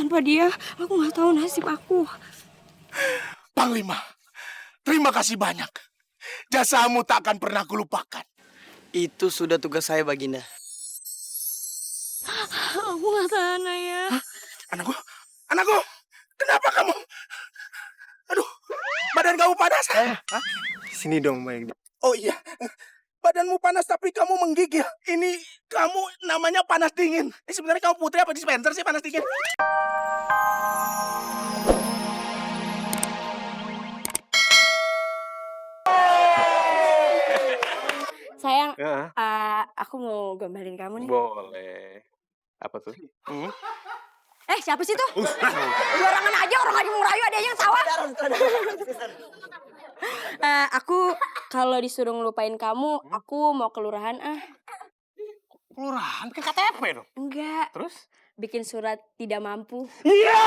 Tanpa dia, aku nggak tahu nasib aku. Panglima, terima kasih banyak. Jasamu tak akan pernah kulupakan. Itu sudah tugas saya, Baginda. Aku nggak tahan, Ayah. Hah? Anakku, kenapa kamu? Aduh, badan kamu panas. Sini dong, Bang. Oh iya, badanmu panas tapi kamu menggigil. Ini kamu namanya panas dingin. Sebenarnya kamu putri apa dispenser sih panas dingin? Sayang, aku mau gombalin kamu nih. Boleh. Apa tuh? Siapa sih tuh? Barangan aja, orang lagi mau ngerayu, ada yang tawa. Aku kalau disuruh ngelupain kamu, aku mau kelurahan Kelurahan, bikin KTP dong. Enggak. Terus? Bikin surat tidak mampu. Iya!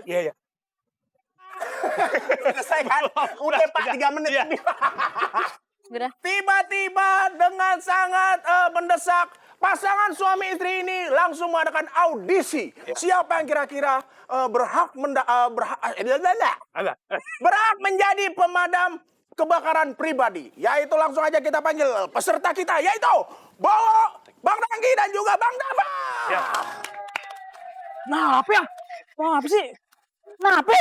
Iya. Selesai kan? Udah Pak, 3 menit. Iya. Sudah. Tiba-tiba dengan sangat mendesak, pasangan suami istri ini langsung mengadakan audisi. Siapa yang kira-kira berhak menjadi pemadam kebakaran pribadi. Yaitu langsung aja kita panggil peserta kita, yaitu Bowo, Bang Ranggi dan juga Bang Dava. Ya. Nah, apa ya? Bang, apa sih? Nah, apa?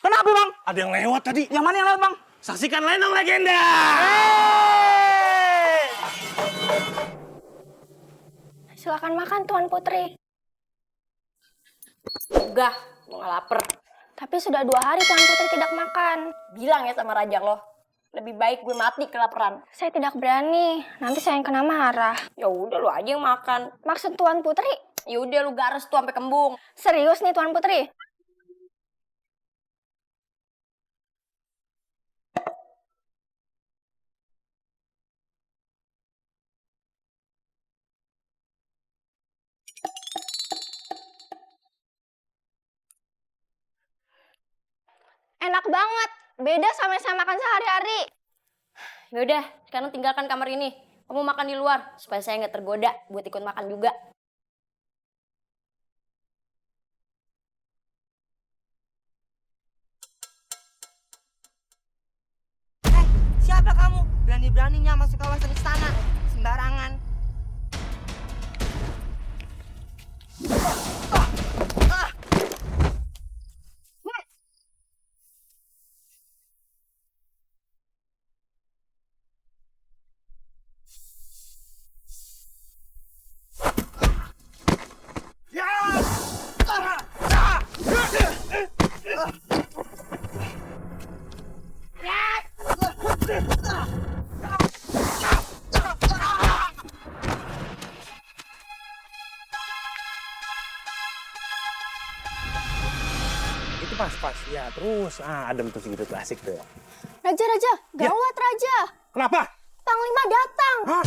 Kenapa, Bang? Ada yang lewat tadi. Yang mana yang lewat, Bang? Saksikan Lenong Legenda. Silakan makan, Tuan Putri. Enggak, gue nggak lapar. Tapi sudah 2 hari Tuan Putri tidak makan. Bilang ya sama raja lo, lebih baik gue mati kelaparan. Saya tidak berani, nanti saya yang kena marah. Ya udah lu aja yang makan. Maksud Tuan Putri? Ya udah lu gares tuh sampai kembung. Serius nih Tuan Putri? Enak banget, beda sama yang saya makan sehari-hari. Yaudah, sekarang tinggalkan kamar ini. Kamu makan di luar, supaya saya nggak tergoda buat ikut makan juga. Siapa kamu? Berani-beraninya masuk kawasan istana. Sembarangan. Itu pas. Ya, terus. Adem tuh segitu klasik tuh. Raja, gawat Raja. Kenapa? Panglima datang. Hah?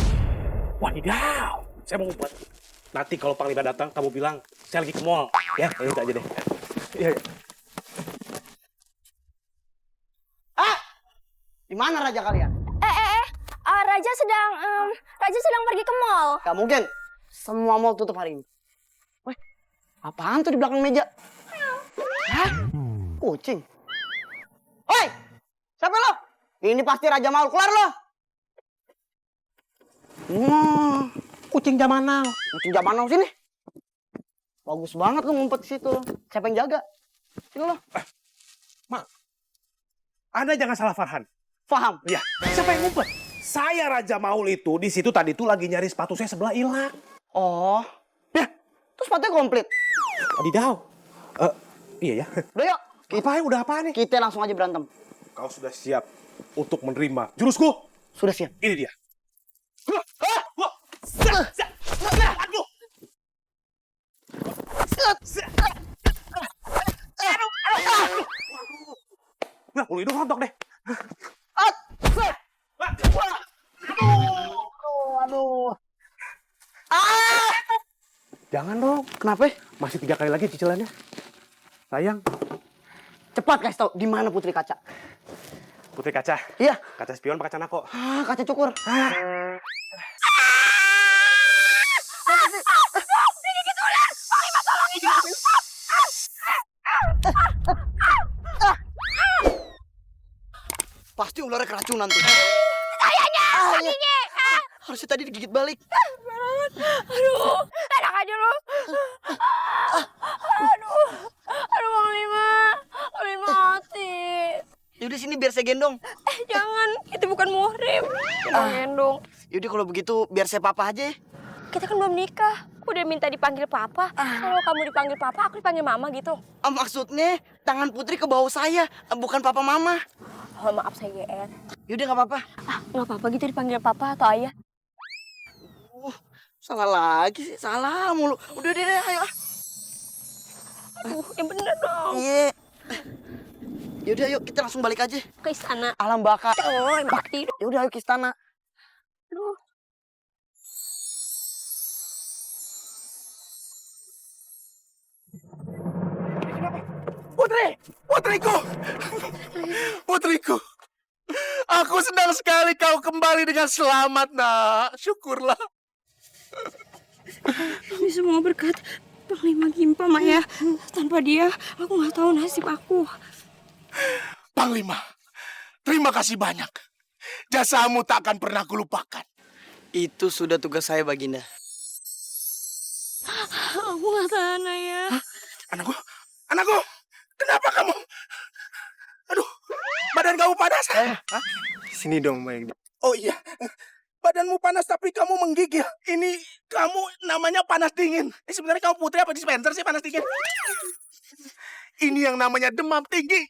Wadidaw. Saya mau buat. Nanti kalau Panglima datang, kamu bilang, saya lagi ke mall. Ya, itu aja deh. Iya. Di mana raja kalian? Raja sedang pergi ke mall. Gak mungkin. Semua mall tutup hari ini. Weh, apaan tuh di belakang meja? Hah? Kucing. Oi! Siapa lo? Ini pasti Raja Maul. Keluar lo! Kucing zaman now. Kucing zaman now sini. Bagus banget lo ngumpet di situ. Siapa yang jaga? Sini lo. Anda jangan salah Farhan. Paham? Ya, siapa yang ngumpet? Saya Raja Maul itu di situ tadi tuh lagi nyari sepatu saya sebelah hilang. Oh. Ya, Terus sepatunya komplit. wadidaw. Iya ya. Udah yuk. Udah apa nih? Kita langsung aja berantem. Kau sudah siap untuk menerima jurusku? Sudah siap. Ini dia. Aduh. Nah, ulu hidung rontok deh. Aduh. Jangan dong. Kenapa? Masih 3 kali lagi cicilannya. Sayang. Cepat kasih tau di mana Putri Kaca. Putri Kaca. Iya. Kaca spion apa kaca nako? Kaca cukur. Pasti ularnya keracunan tuh. Kayaknya kakinya. Harusnya tadi digigit balik. Aduh, enak aja lo. Aduh, Bang Lima. Bang Lima mati. Yaudah sini biar saya gendong. Jangan, itu bukan muhrim. Gendong. Yaudah kalau begitu biar saya papa aja. Kita kan belum nikah. Udah minta dipanggil papa. Kalau kamu dipanggil papa, aku dipanggil mama gitu. Maksudnya tangan Putri ke bawah saya, bukan papa mama. Oh, maaf saya GR. Yaudah nggak apa-apa. Nggak apa-apa gitu dipanggil papa atau ayah. Salah lagi sih, salah mulu. Udah deh, ayo. Aduh, yang bener dong. Iya. Yaudah yuk kita langsung balik aja. Ke istana. Alam baka. Oh, mati. Yaudah ayo ke istana. Aduh. Putri! Putriku! Putriku! Aku senang sekali kau kembali dengan selamat, nak. Syukurlah. Ini semua berkat Panglima Gimpa, Maya. Tanpa dia, aku nggak tahu nasib aku. Panglima, terima kasih banyak. Jasamu tak akan pernah kulupakan. Itu sudah tugas saya, Baginda. Aku nggak tahan, ya. Anakku, anakku, kenapa kamu? Aduh, badan kamu panas. Hah? Sini dong, Mayang. Oh iya, badanmu panas tapi kamu menggigil. Ini kamu namanya panas dingin. Ini sebenarnya kamu putri apa dispenser sih panas dingin? Ini yang namanya demam tinggi.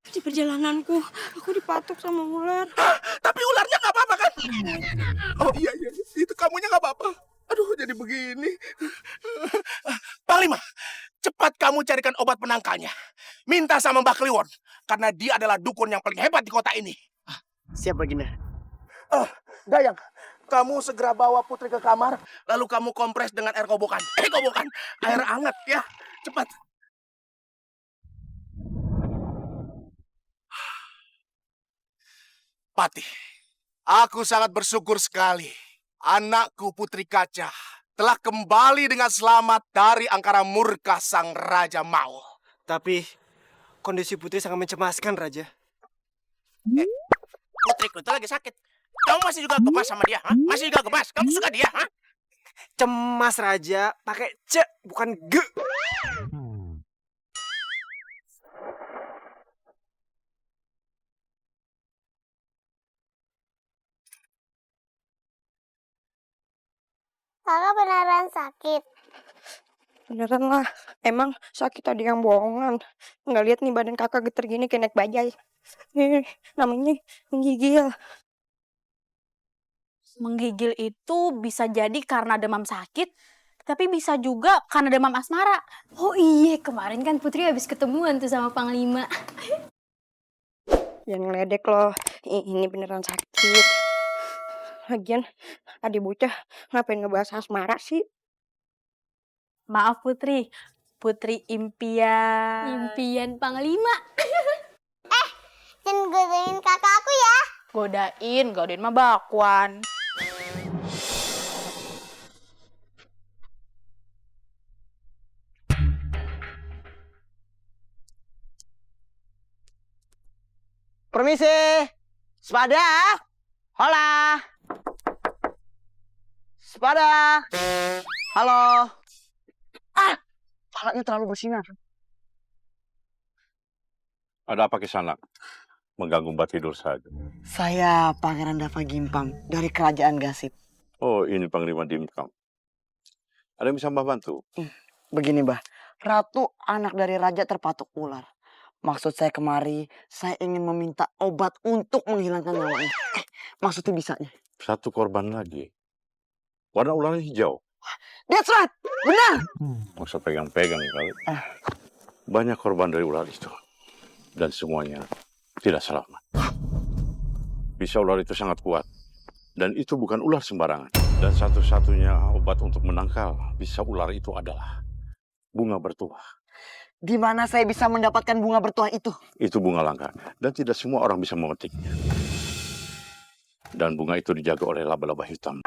Di perjalananku, aku dipatuk sama ular. Hah? Tapi ularnya nggak apa-apa kan? Oh iya, iya, itu kamunya nggak apa-apa. Aduh, jadi begini. Panglima, cepat kamu carikan obat penangkalnya. Minta sama Mbak Kliwon, karena dia adalah dukun yang paling hebat di kota ini. Siap, Baginda. Dayang, kamu segera bawa Putri ke kamar, lalu kamu kompres dengan air kobokan. Kobokan, air hangat ya, cepat. Patih, aku sangat bersyukur sekali. Anakku Putri Kaca telah kembali dengan selamat dari angkara murka sang Raja Maul. Tapi kondisi Putri sangat mencemaskan, Raja. Putriku itu lagi sakit. Kamu masih juga gemas sama dia? Hah? Masih juga gemas? Kamu suka dia? Hah? Cemas, Raja. Pakai C, bukan G. Kakak beneran sakit. Beneran lah. Emang sakit tadi yang bohongan. Nggak lihat nih badan kakak geter gini kayak naik bajai. Namanya menggigil. Menggigil itu bisa jadi karena demam sakit, tapi bisa juga karena demam asmara. Oh iya, kemarin kan Putri habis ketemuan tuh sama Panglima. Jangan ngeledek loh. Ini beneran sakit. Lagian adik bocah ngapain ngebahas asmara sih? Maaf Putri, Putri impian. Impian Panglima. Jangan godain kakak aku ya. Godain mah bakwan. Permisi. Sepada. Hola. Sepada. Halo. Palanya terlalu bersinar. Ada apa Kisanak? Mengganggu mbak tidur saja. Saya Pangeran Dava Gimpang dari Kerajaan Gasip. Oh, ini Panglima Dimkam. Ada yang bisa mbak bantu? Begini, Mbah. Ratu anak dari raja terpatuk ular. Maksud saya kemari, saya ingin meminta obat untuk menghilangkan nyawanya. Maksudnya bisanya. Satu korban lagi. Warna ularnya hijau. That's right! Benar! Nggak usah pegang-pegang kali. Banyak korban dari ular itu. Dan semuanya tidak selamat. Bisa ular itu sangat kuat. Dan itu bukan ular sembarangan. Dan satu-satunya obat untuk menangkal bisa ular itu adalah bunga bertuah. Di mana saya bisa mendapatkan bunga bertuah itu? Itu bunga langka dan tidak semua orang bisa memetiknya. Dan bunga itu dijaga oleh laba-laba hitam.